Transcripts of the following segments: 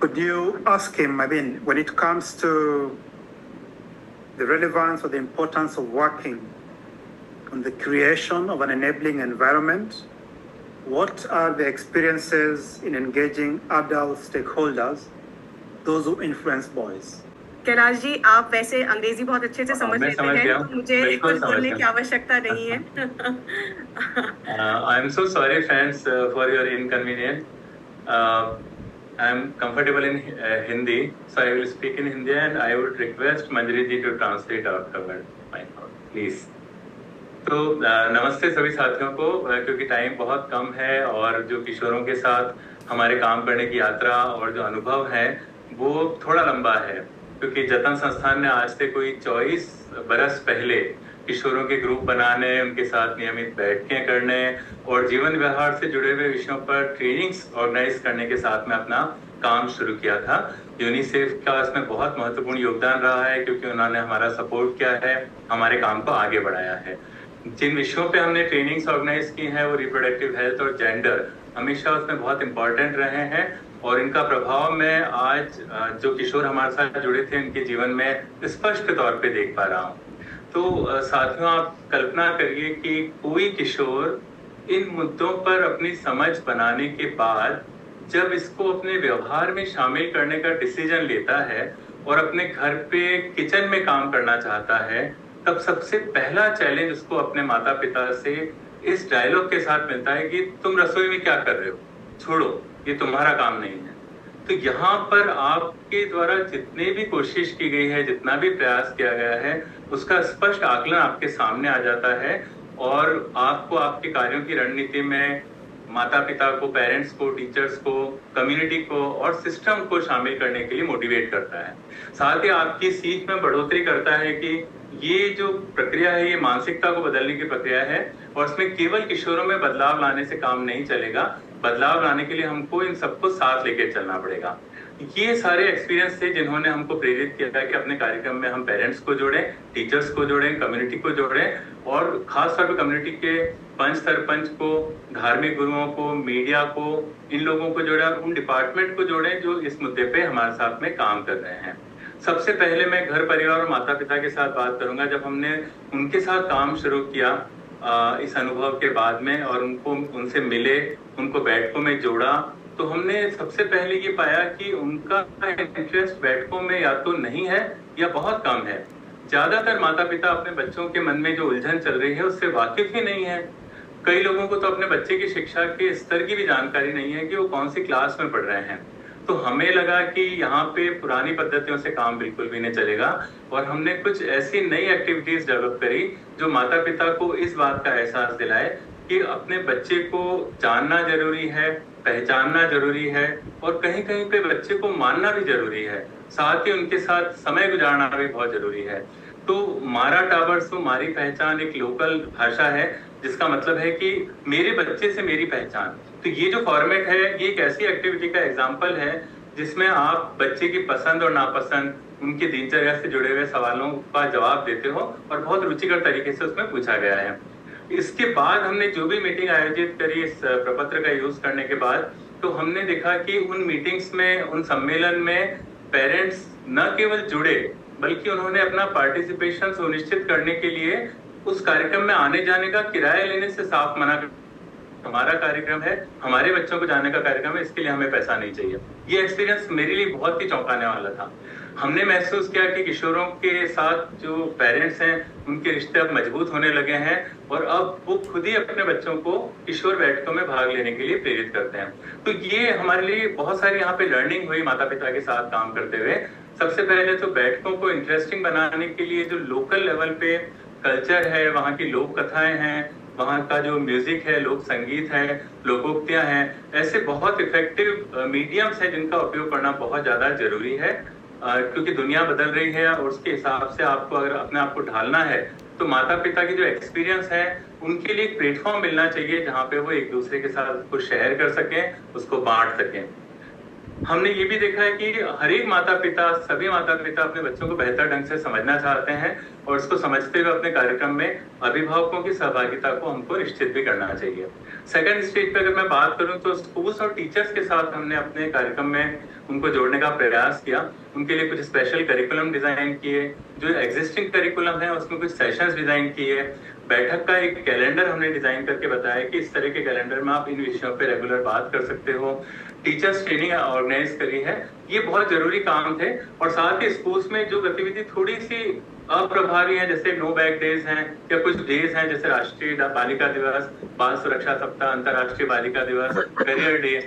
could you ask him, when it comes to the relevance or the importance of working on the creation of an enabling environment, what are the experiences in engaging adult stakeholders, those who influence boys? Kailash ji, आप वैसे अंग्रेजी बहुत अच्छे से समझ लेते हैं, तो मुझे कुछ बोलने की आवश्यकता नहीं है। I am so sorry, friends, for your inconvenience. I am comfortable in Hindi, so I will speak in Hindi, and I would request Manjari ji to translate afterward. Please. तो नमस्ते सभी साथियों को, क्योंकि टाइम बहुत कम है और जो किशोरों के साथ हमारे काम करने की यात्रा और जो अनुभव है वो थोड़ा लंबा है, क्योंकि जतन संस्थान ने आज से कोई 24 बरस पहले किशोरों के ग्रुप बनाने, उनके साथ नियमित बैठकें करने और जीवन व्यवहार से जुड़े हुए विषयों पर ट्रेनिंग्स ऑर्गेनाइज करने के साथ में अपना काम शुरू किया था। यूनिसेफ का इसमें बहुत महत्वपूर्ण योगदान रहा है, क्योंकि उन्होंने हमारा सपोर्ट किया है, हमारे काम को आगे बढ़ाया है। जिन विषयों पे हमने ट्रेनिंग्स ऑर्गेनाइज की हैं वो रिप्रोडक्टिव हेल्थ और जेंडर हमेशा उसमें बहुत इंपॉर्टेंट रहे हैं, और इनका प्रभाव मैं आज जो किशोर हमारे साथ जुड़े थे उनके जीवन में स्पष्ट तौर पे देख पा रहा हूँ। तो साथियों, आप कल्पना करिए कि कोई किशोर इन मुद्दों पर अपनी समझ बनाने के बाद जब इसको अपने व्यवहार में शामिल करने का डिसीजन लेता है और अपने घर पे किचन में काम करना चाहता है, तब सबसे पहला चैलेंज उसको अपने माता पिता से इस डायलॉग के साथ मिलता है कि तुम रसोई में क्या कर रहे हो, छोड़ो, ये तुम्हारा काम नहीं है। तो यहाँ पर आपके द्वारा जितने भी कोशिश की गई है, जितना भी प्रयास किया गया है, उसका स्पष्ट आकलन आपके सामने आ जाता है और आपको आपके कार्यों की रणनीति में माता पिता को, पेरेंट्स को, टीचर्स को, कम्युनिटी को और सिस्टम को शामिल करने के लिए मोटिवेट करता है। साथ ही आपकी सीख में बढ़ोतरी करता है कि ये जो प्रक्रिया है ये मानसिकता को बदलने की प्रक्रिया है, और इसमें केवल किशोरों में बदलाव लाने से काम नहीं चलेगा। बदलाव लाने के लिए हमको इन सबको साथ लेकर चलना पड़ेगा। ये सारे एक्सपीरियंस थे जिन्होंने हमको प्रेरित किया कि अपने कार्यक्रम में हम पेरेंट्स को जोड़ें, टीचर्स को जोड़ें, कम्युनिटी को जोड़ें, और खास तौर पर कम्युनिटी के पंच सरपंच को, धार्मिक गुरुओं को, मीडिया को, इन लोगों को जोड़ें और उन डिपार्टमेंट को जोड़ें जो इस मुद्दे पे हमारे साथ में काम कर रहे हैं। सबसे पहले मैं घर परिवार और माता पिता के साथ बात करूंगा। जब हमने उनके साथ काम शुरू किया इस अनुभव के बाद में और उनसे मिले, उनको बैठकों में जोड़ा, तो हमने सबसे पहले ये पाया कि उनका इंटरेस्ट बैठकों में या तो नहीं है या बहुत कम है। ज्यादातर माता पिता अपने बच्चों के मन में जो उलझन चल रही है उससे वाकिफ ही नहीं है। कई लोगों को तो अपने बच्चे की शिक्षा के स्तर की भी जानकारी नहीं है कि वो कौन सी क्लास में पढ़ रहे हैं। तो हमें लगा कि यहाँ पे पुरानी पद्धतियों से काम बिल्कुल भी नहीं चलेगा, और हमने कुछ ऐसी नई एक्टिविटीज डेवलप करी जो माता पिता को इस बात का एहसास दिलाए कि अपने बच्चे को जानना जरूरी है, पहचानना जरूरी है, और कहीं कहीं पे बच्चे को मानना भी जरूरी है। साथ ही उनके साथ समय गुजारना भी बहुत जरूरी है। तो मारा टाबरसु मारी पहचान एक लोकल भाषा है, जिसका मतलब है कि मेरे बच्चे से मेरी पहचान। तो ये जो फॉर्मेट है ये एक ऐसी एक्टिविटी का एग्जाम्पल है जिसमें आप बच्चे की पसंद और नापसंद, उनकी दिनचर्या से जुड़े हुए सवालों का जवाब देते हो, और बहुत रुचिकर तरीके से उसमें पूछा गया है। इसके बाद हमने जो भी मीटिंग आयोजित करी इस प्रपत्र का यूज करने के बाद, तो हमने देखा कि उन मीटिंग्स में, उन सम्मेलन में पेरेंट्स न केवल जुड़े बल्कि उन्होंने अपना पार्टिसिपेशन सुनिश्चित करने के लिए उस कार्यक्रम में आने जाने का किराया लेने से साफ मना कर, हमारा कार्यक्रम है, हमारे बच्चों को जाने का कार्यक्रम है, इसके लिए हमें पैसा नहीं चाहिए। ये एक्सपीरियंस मेरे लिए बहुत ही चौंकाने वाला था। हमने महसूस किया कि किशोरों के साथ जो पेरेंट्स हैं उनके रिश्ते अब मजबूत होने लगे हैं, और अब वो खुद ही अपने बच्चों को किशोर बैठकों में भाग लेने के लिए प्रेरित करते हैं। तो ये हमारे लिए बहुत सारी यहाँ पे लर्निंग हुई माता पिता के साथ काम करते हुए। सबसे पहले तो बैठकों को इंटरेस्टिंग बनाने के लिए जो लोकल लेवल पे कल्चर है, वहाँ की लोक कथाएं हैं, वहाँ का जो म्यूजिक है, लोक संगीत है, लोकोक्तियां हैं, ऐसे बहुत इफेक्टिव मीडियम्स हैं जिनका उपयोग करना बहुत ज्यादा जरूरी है, क्योंकि दुनिया बदल रही है और उसके हिसाब से आपको अगर अपने आप को ढालना है तो माता पिता की जो एक्सपीरियंस है उनके लिए एक प्लेटफॉर्म मिलना चाहिए जहाँ पे वो एक दूसरे के साथ उसको शेयर कर सकें, उसको बांट सकें। हमने ये भी देखा है कि हर एक माता पिता, सभी माता पिता अपने बच्चों को बेहतर ढंग से समझना चाहते हैं और उसको समझते हुए अपने कार्यक्रम में अभिभावकों की सहभागिता को हमको निश्चित भी करना चाहिए। सेकंड स्टेज पे अगर मैं बात करूं तो स्कूल्स और टीचर्स के साथ हमने अपने कार्यक्रम में उनको जोड़ने का प्रयास किया। उनके लिए कुछ स्पेशल करिकुलम डिजाइन किए, जो एग्जिस्टिंग करिकुलम है उसमें कुछ सेशंस डिजाइन किए, बैठक का एक कैलेंडर हमने डिजाइन करके बताया कि इस तरह के कैलेंडर में आप इन विषयों पे रेगुलर बात कर सकते हो। टीचर्स ट्रेनिंग ऑर्गेनाइज करी है, ये बहुत जरूरी काम थे। और साथ ही स्कूल्स में जो गतिविधि थोड़ी सी अप्रभावी है, जैसे नो बैग डेज हैं या कुछ डेज हैं जैसे राष्ट्रीय बालिका दिवस, बाल सुरक्षा सप्ताह, अंतर्राष्ट्रीय बालिका दिवस, करियर डे,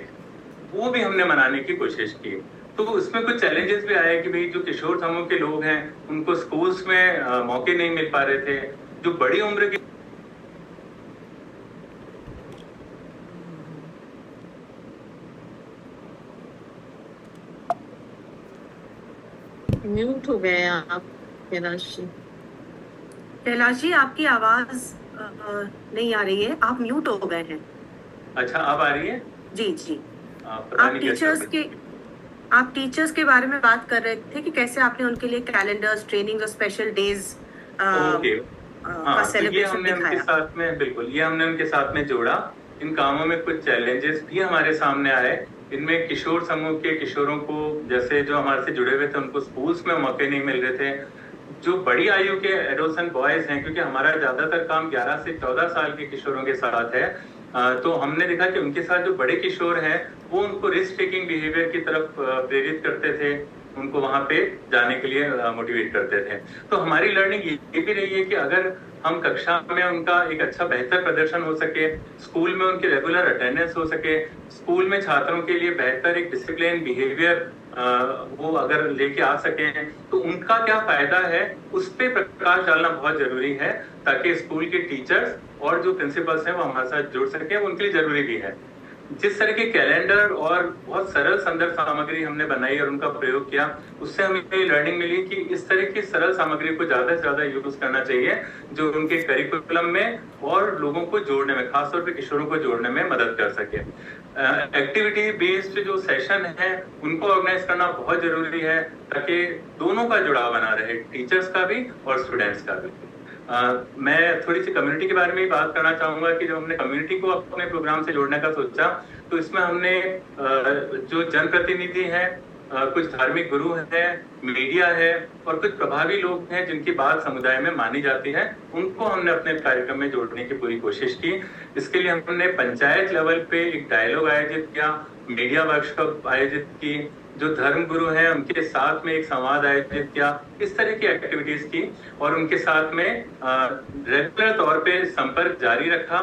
वो भी हमने मनाने की कोशिश की। तो उसमें कुछ चैलेंजेस भी आए कि भाई जो किशोर समूह के लोग हैं उनको स्कूल्स में मौके नहीं मिल पा रहे थे। जो बड़ी उम्र के म्यूट हो गए हैं आप कैलाश जी। कैलाश जी आपकी आवाज नहीं आ रही है, आप म्यूट हो गए हैं। अच्छा, अब आ रही है? जी जी। पता आप नहीं कैसे टीचर्स के बारे में बात कर रहे थे कि कैसे आपने उनके लिए कैलेंडर्स, ट्रेनिंग और स्पेशल डेज ओके। का सेलिब्रेशन हमने उनके दिखाया। साथ में, बिल्कुल, ये हमने उनके साथ में जोड़ा। इन कामों में कुछ चैलेंजेस भी हमारे सामने आए। इनमें किशोर समूह के किशोरों को, जैसे जो हमारे से जुड़े हुए थे, उनको स्कूल्स में मौके नहीं मिल रहे थे। जो बड़ी आयु के एडोलसेंट बॉयज हैं, क्योंकि हमारा ज्यादातर काम 11 से 14 साल के किशोरों के साथ है, तो हमने देखा कि उनके साथ जो बड़े किशोर हैं वो उनको रिस्क टेकिंग बिहेवियर की तरफ प्रेरित करते थे, उनको वहां पे जाने के लिए मोटिवेट करते थे। तो हमारी लर्निंग ये भी रही है कि अगर हम कक्षा में उनका एक अच्छा बेहतर प्रदर्शन हो सके, स्कूल में उनकी रेगुलर अटेंडेंस हो सके, स्कूल में छात्रों के लिए बेहतर एक डिसिप्लिन बिहेवियर वो अगर लेके आ सके, तो उनका क्या फायदा है उस पे प्रकाश डालना बहुत जरूरी है, ताकि स्कूल के टीचर्स और जो प्रिंसिपल्स हैं वो हमारे साथ जुड़ सके, उनके लिए जरूरी भी है। जिस तरह के कैलेंडर और बहुत सरल संदर्भ सामग्री हमने बनाई और उनका प्रयोग किया, उससे हमें लर्निंग मिली कि इस तरह की सरल सामग्री को ज्यादा से ज्यादा यूज करना चाहिए, जो उनके करिकुलम में और लोगों को जोड़ने में, खासतौर पे किशोरों को जोड़ने में मदद कर सके। एक्टिविटी बेस्ड जो सेशन है उनको ऑर्गेनाइज करना बहुत जरूरी है, ताकि दोनों का जुड़ाव बना रहे, टीचर्स का भी और स्टूडेंट्स का भी। मैं थोड़ी सी कम्युनिटी के बारे में बात करना चाहूंगा कि जब हमने कम्युनिटी को अपने प्रोग्राम से जोड़ने का सोचा, तो इसमें हमने जो जनप्रतिनिधि हैं, कुछ धार्मिक गुरु हैं, मीडिया है और कुछ प्रभावी लोग हैं जिनकी बात समुदाय में मानी जाती है, उनको हमने अपने कार्यक्रम में जोड़ने की पूरी कोशिश की। इसके लिए हमने पंचायत लेवल पे एक डायलॉग आयोजित किया, मीडिया वर्कशॉप आयोजित की, जो धर्म गुरु हैं उनके साथ में एक संवाद आयोजित किया, इस तरह की एक्टिविटीज की और उनके साथ में रेगुलर तौर पे संपर्क जारी रखा,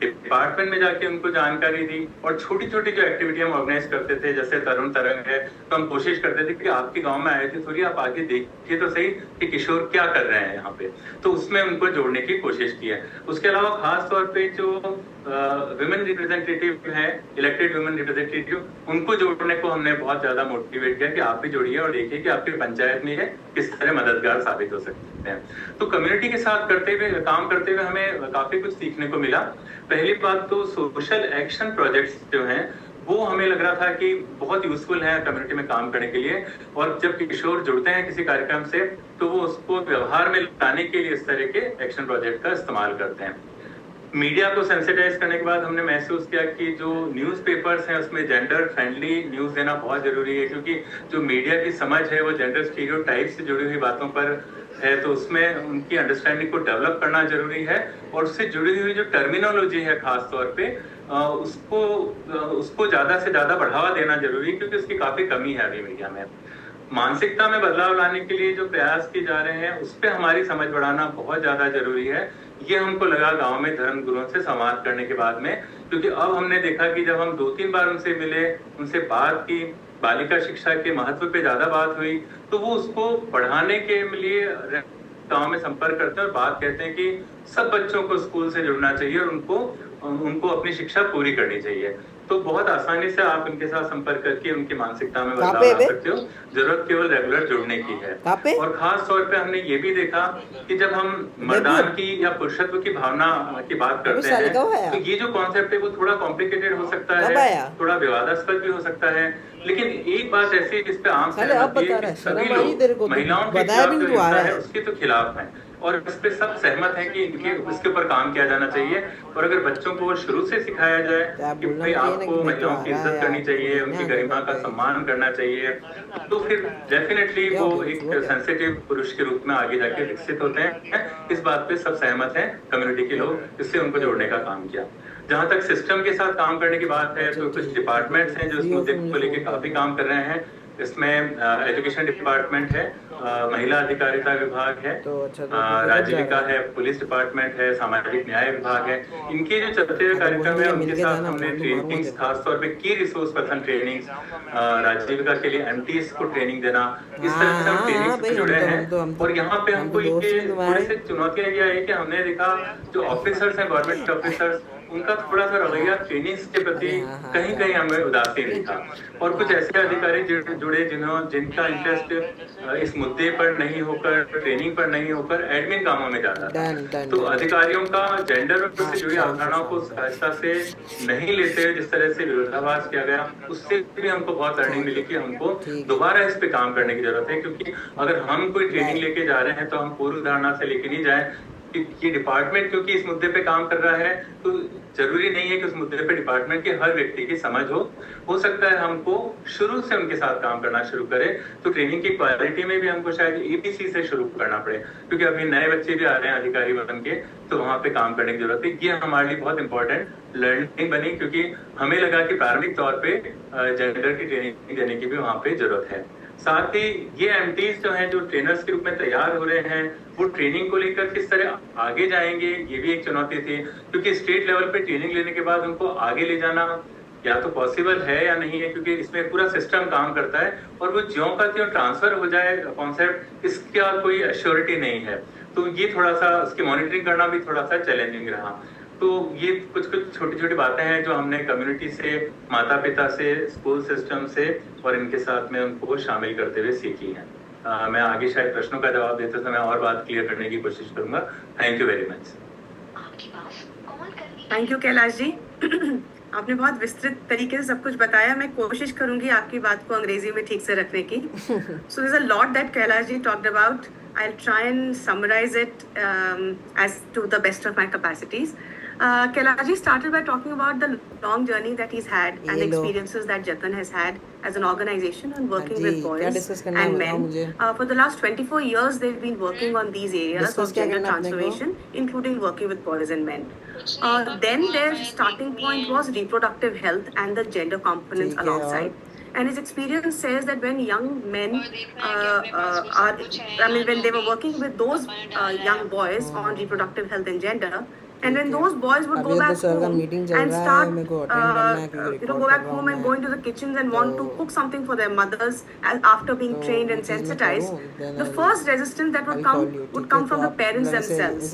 डिपार्टमेंट में जाके उनको जानकारी दी और छोटी छोटी जो एक्टिविटी हम ऑर्गेनाइज करते थे, जैसे तरुण तरंग है, तो हम कोशिश करते थे कि आपके गांव में आयोजित हो रही है, आप आगे देखिए तो सही कि किशोर क्या कर रहे हैं यहाँ पे, तो उसमें उनको जोड़ने की कोशिश की है। उसके अलावा खास तौर पे जो विमेन रिप्रेजेंटेटिव है, इलेक्टेड विमेन रिप्रेजेंटेटिव, उनको जोड़ने को हमने बहुत ज्यादा मोटिवेट किया कि आप भी जोड़िए और देखिए कि आपकी पंचायत में ये किस तरह मददगार साबित हो सकते हैं। तो कम्युनिटी के साथ काम करते हुए हमें काफी कुछ सीखने को मिला। पहली बात तो सोशल एक्शन प्रोजेक्ट्स जो हैं वो हमें लग रहा था कि बहुत यूजफुल है कम्युनिटी में काम करने के लिए, और जब किशोर जुड़ते हैं किसी कार्यक्रम से तो वो उसको व्यवहार में लाने के लिए इस तरह के एक्शन प्रोजेक्ट का इस्तेमाल करते हैं। मीडिया को सेंसिटाइज करने के बाद हमने महसूस किया कि जो न्यूज़पेपर्स हैं उसमें जेंडर फ्रेंडली न्यूज़ देना बहुत जरूरी है, क्योंकि जो मीडिया की समझ है वो जेंडर स्टीरियोटाइप से जुड़ी हुई बातों पर है, तो उसमें उनकी अंडरस्टैंडिंग को डेवलप करना जरूरी है और उससे जुड़ी हुई जो टर्मिनोलॉजी है खास तौर पे उसको ज्यादा से ज्यादा बढ़ावा देना जरूरी है, क्योंकि उसकी काफी कमी है अभी मीडिया में। मानसिकता में बदलाव लाने के लिए जो प्रयास किए जा रहे हैं उस पर हमारी समझ बढ़ाना बहुत ज्यादा जरूरी है। ये हमको लगा गांव में धर्म गुरुओं से संवाद करने के बाद में, क्योंकि अब हमने देखा कि जब हम 2-3 बार उनसे मिले, उनसे बात की, बालिका शिक्षा के महत्व पे ज्यादा बात हुई, तो वो उसको बढ़ाने के लिए गांव में संपर्क करते हैं और बात कहते हैं कि सब बच्चों को स्कूल से जुड़ना चाहिए और उनको उनको अपनी शिक्षा पूरी करनी चाहिए। तो बहुत आसानी से आप उनके साथ संपर्क करके उनकी मानसिकता में बदलाव ला सकते हो। जरूरत केवल रेगुलर जुड़ने की है। और खास तौर पे हमने ये भी देखा कि जब हम मर्दान की या पुरुषत्व की भावना की बात करते हैं, तो ये जो कॉन्सेप्ट है वो थोड़ा कॉम्प्लिकेटेड हो सकता है, थोड़ा विवादास्पद भी हो सकता है। लेकिन एक बात ऐसी है जिस पे आम सहमति है कि सभी लोग महिलाओं के खिलाफ जो हिंसा है उसके तो खिलाफ हैं, और इस पे सब सहमत हैं कि इसके ऊपर काम किया जाना चाहिए। और अगर बच्चों को शुरू से सिखाया जाए कि भाई आपको महिलाओं की इज्जत करनी चाहिए, उनकी गरिमा का सम्मान करना चाहिए, तो फिर डेफिनेटली वो एक सेंसिटिव पुरुष के रूप में आगे जाके विकसित होते हैं। इस बात पे सब सहमत हैं कम्युनिटी के लोग, इससे उनको जोड़ने का काम किया। जहां तक सिस्टम के साथ काम करने की बात है, तो कुछ डिपार्टमेंट्स हैं जो इस मुद्दे को लेकर काफी काम कर रहे हैं। इसमें एजुकेशन डिपार्टमेंट है, महिला अधिकारिता विभाग है, राजीविका है, पुलिस डिपार्टमेंट है, सामाजिक न्याय विभाग है। इनके जो चलते हुए कार्यक्रम है उनके साथ हमने ट्रेनिंग्स, खासतौर पे की रिसोर्स पर्सन ट्रेनिंग्स, राजीविका के लिए एमटीज को ट्रेनिंग देना, इस तरह से हम ट्रेनिंग से जुड़े हैं। और यहाँ पे हमको ये थोड़ी सी चुनौतियां ये आई कि हमने देखा जो ऑफिसर्स हैं, गवर्नमेंट ऑफिसर्स, उनका थोड़ा सा रवैया ट्रेनिंग्स के प्रति कहीं कहीं हमें उदासीन दिखा। और कुछ ऐसे अधिकारी जुड़े जिनका इंटरेस्ट इस मुद्दे पर नहीं होकर, ट्रेनिंग पर नहीं होकर एडमिन कामों में जाता था। तो अधिकारियों का जेंडर से जुड़ी अवधारणाओं को सहजता से नहीं लेते हुए जिस तरह से विरोधाभास किया गया, उससे भी हमको बहुत लर्निंग मिली कि हमको दोबारा इस पे काम करने की जरूरत है। क्योंकि अगर हम कोई ट्रेनिंग लेके जा रहे हैं तो हम पूर्व धारणा से लेके नहीं जाए कि ये डिपार्टमेंट क्योंकि इस मुद्दे पे काम कर रहा है तो जरूरी नहीं है कि उस मुद्दे पे डिपार्टमेंट के हर व्यक्ति की समझ हो सकता है हमको शुरू से उनके साथ काम करना शुरू करें। तो ट्रेनिंग की क्वालिटी में भी हमको शायद एबीसी से शुरू करना पड़े, क्योंकि अभी नए बच्चे भी आ रहे हैं अधिकारी बन के, तो वहां पे काम करने की जरूरत है। ये हमारे लिए बहुत इंपॉर्टेंट लर्निंग बनी, क्योंकि हमें लगा कि प्रारंभिक तौर पे जेंडर की ट्रेनिंग देने की भी वहां पे जरूरत है। साथ ही ये एमटीज जो हैं, जो ट्रेनर्स के रूप में तैयार हो रहे हैं, वो ट्रेनिंग को लेकर किस तरह आगे जाएंगे, ये भी एक चुनौती थी। क्योंकि स्टेट लेवल पे ट्रेनिंग लेने के बाद उनको आगे ले जाना या तो पॉसिबल है या नहीं है, क्योंकि इसमें पूरा सिस्टम काम करता है और वो ज्यों का त्यों ट्रांसफर हो जाए कॉन्सेप्ट, इसका कोई एश्योरिटी नहीं है। तो ये थोड़ा सा उसकी मॉनिटरिंग करना भी थोड़ा सा चैलेंजिंग रहा। तो ये कुछ छोटी छोटी बातें हैं जो हमने कम्युनिटी से, माता पिता से, स्कूल सिस्टम से और इनके साथ में उनको शामिल करते हुए सीखी है। मैं आगे शायद प्रश्नों का जवाब देते समय और बात क्लियर करने की कोशिश करूंगा। Thank you very much. Thank you Kailash ji. आपने बहुत विस्तृत तरीके से सब कुछ बताया। मैं कोशिश करूंगी आपकी बात को अंग्रेजी में ठीक से रखने की। सो there's a lot that Kailash ji talked about. I'll try and summarize it as to the best of my capacities. Kailash ji started by talking about the long journey that he's had and the experiences that Jatan has had as an organization and working with boys and men. For the last 24 years, they've been working on these areas of gender transformation, including working with boys and men. Then their starting point was reproductive health and the gender components alongside. And his experience says that when young men when they were working with those young boys on reproductive health and gender, and when those boys would go back home and start, go back home and go into the kitchens and want to cook something for their mothers after being trained and sensitized, the first resistance that would come from the parents themselves.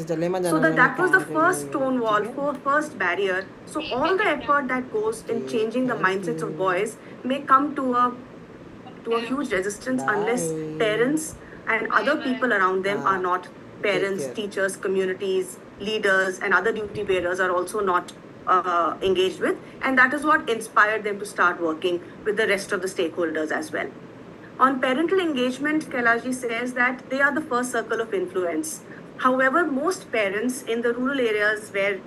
So that was the first stone wall, first barrier. So all the effort that goes in changing the mindsets of boys may come to a huge resistance unless parents and other people around them are not parents, teachers, communities, leaders and other duty bearers are also not engaged with, and that is what inspired them to start working with the rest of the stakeholders as well. On parental engagement, Kailash ji says that they are the first circle of influence. However, most parents in the rural areas where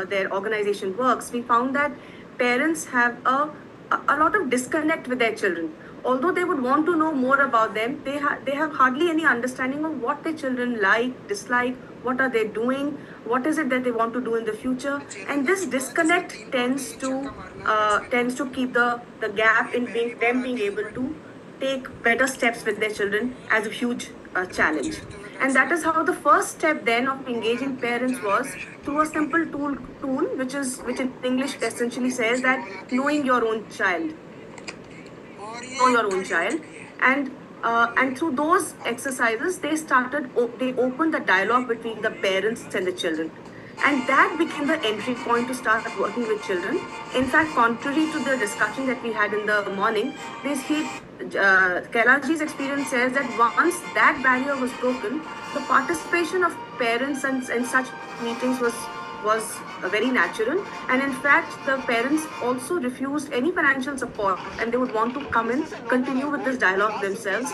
their organization works, we found that parents have a lot of disconnect with their children. Although they would want to know more about them, they have hardly any understanding of what their children like, dislike, what are they doing, what is it that they want to do in the future, and this disconnect tends to keep the gap in being able to take better steps with their children as a huge challenge. And that is how the first step then of engaging parents was through a simple tool which in English essentially says that knowing your own child. Know your own child, and through those exercises they opened the dialogue between the parents and the children. And that became the entry point to start working with children. In fact, contrary to the discussion that we had in the morning, Kailash ji's experience says that once that barrier was broken, the participation of parents in such meetings was very natural. And in fact, the parents also refused any financial support, and they would want to come in, continue with this dialogue themselves,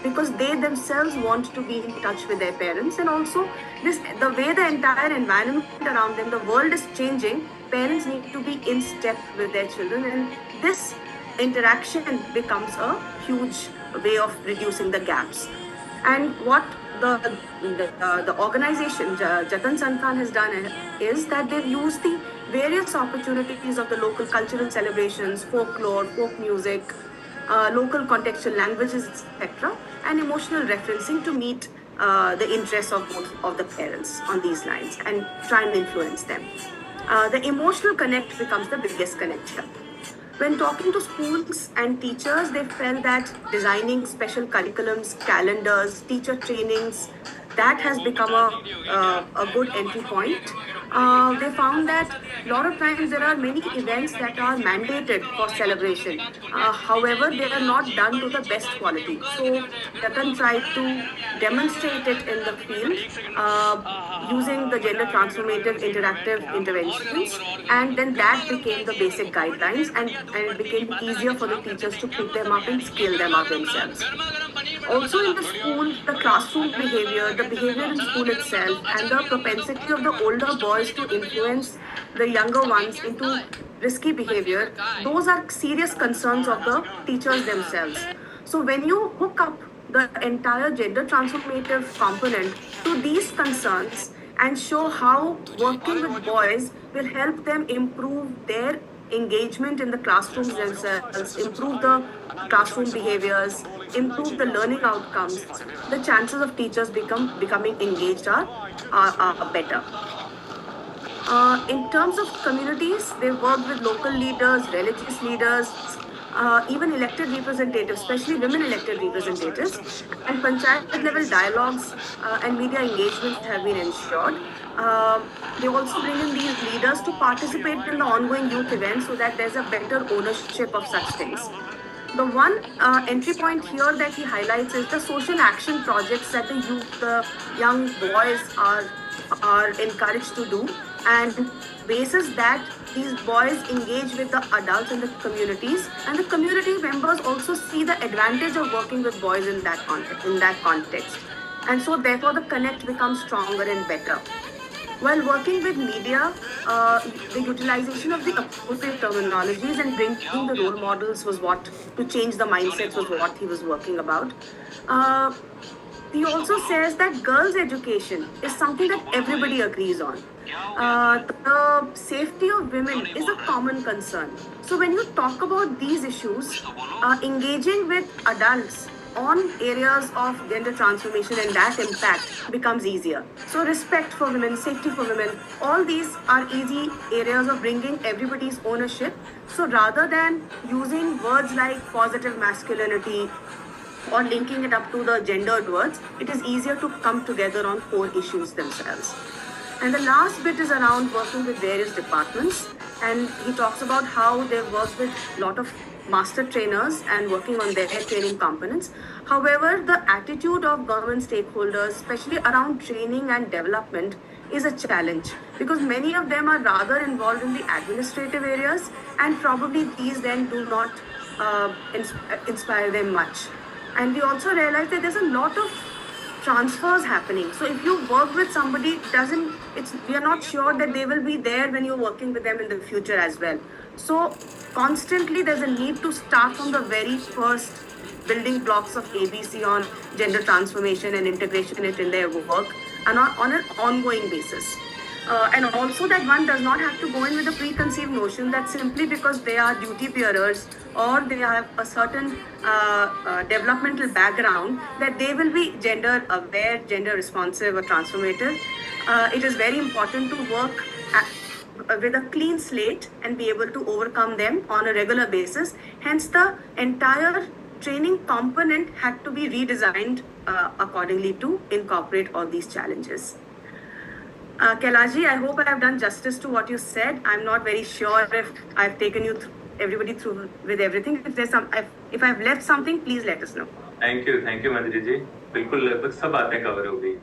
because they themselves want to be in touch with their parents. And also the way the entire environment around them, the world is changing, parents need to be in step with their children, and this interaction becomes a huge way of reducing the gaps. And what the organization Jatan Sansthan has done is that they've used the various opportunities of the local cultural celebrations, folklore, folk music, local contextual languages, etc., and emotional referencing to meet the interests of both of the parents on these lines and try and influence them. The emotional connect becomes the biggest connect here. When talking to schools and teachers, they felt that designing special curriculums, calendars, teacher trainings, that has become a good entry point. They found that a lot of times there are many events that are mandated for celebration. However, they are not done to the best quality. So Jatan tried to demonstrate it in the field using the gender transformative interactive interventions, and then that became the basic guidelines, and it became easier for the teachers to pick them up and scale them up themselves. Also in the school, the classroom behavior, the behavior in school itself, and the propensity of the older boys to influence the younger ones into risky behavior, those are serious concerns of the teachers themselves. So when you hook up the entire gender transformative component to these concerns and show how working with boys will help them improve their engagement in the classrooms themselves, improve the classroom behaviors, improve the learning outcomes, the chances of teachers becoming engaged are better. In terms of communities, they work with local leaders, religious leaders, even elected representatives, especially women elected representatives, and panchayat level dialogues and media engagements have been ensured. They also bring in these leaders to participate in the ongoing youth events so that there's a better ownership of such things. The one entry point here that he highlights is the social action projects that the young boys are encouraged to do, and basis that these boys engage with the adults in the communities, and the community members also see the advantage of working with boys in that context, and so therefore the connect becomes stronger and better. While working with media, the utilization of the appropriate terminologies and bringing the role models was what, to change the mindsets, was what he was working about. He also says that girls' education is something that everybody agrees on. The safety of women is a common concern. So when you talk about these issues, engaging with adults on areas of gender transformation and that impact becomes easier. So respect for women, safety for women, all these are easy areas of bringing everybody's ownership. So rather than using words like positive masculinity or linking it up to the gendered words, it is easier to come together on core issues themselves. And the last bit is around working with various departments, and he talks about how they work with a lot of master trainers and working on their training components. However, the attitude of government stakeholders, especially around training and development, is a challenge because many of them are rather involved in the administrative areas, and probably these then do not inspire them much. And we also realize that there's a lot of transfers happening. So if you work with somebody, we are not sure that they will be there when you're working with them in the future as well. So constantly there's a need to start from the very first building blocks of ABC on gender transformation and integration it in their work, and on an ongoing basis. And also that one does not have to go in with a preconceived notion that simply because they are duty bearers or they have a certain developmental background that they will be gender aware, gender responsive or transformative. It is very important to work with a clean slate and be able to overcome them on a regular basis. Hence the entire training component had to be redesigned accordingly to incorporate all these challenges. Kailash ji, I hope I have done justice to what you said. I'm not very sure if I've taken you everybody through with everything. If there's if I've left something, please let us know. Thank you Manjari ji, बिल्कुल लगभग सब बातें cover हो गई.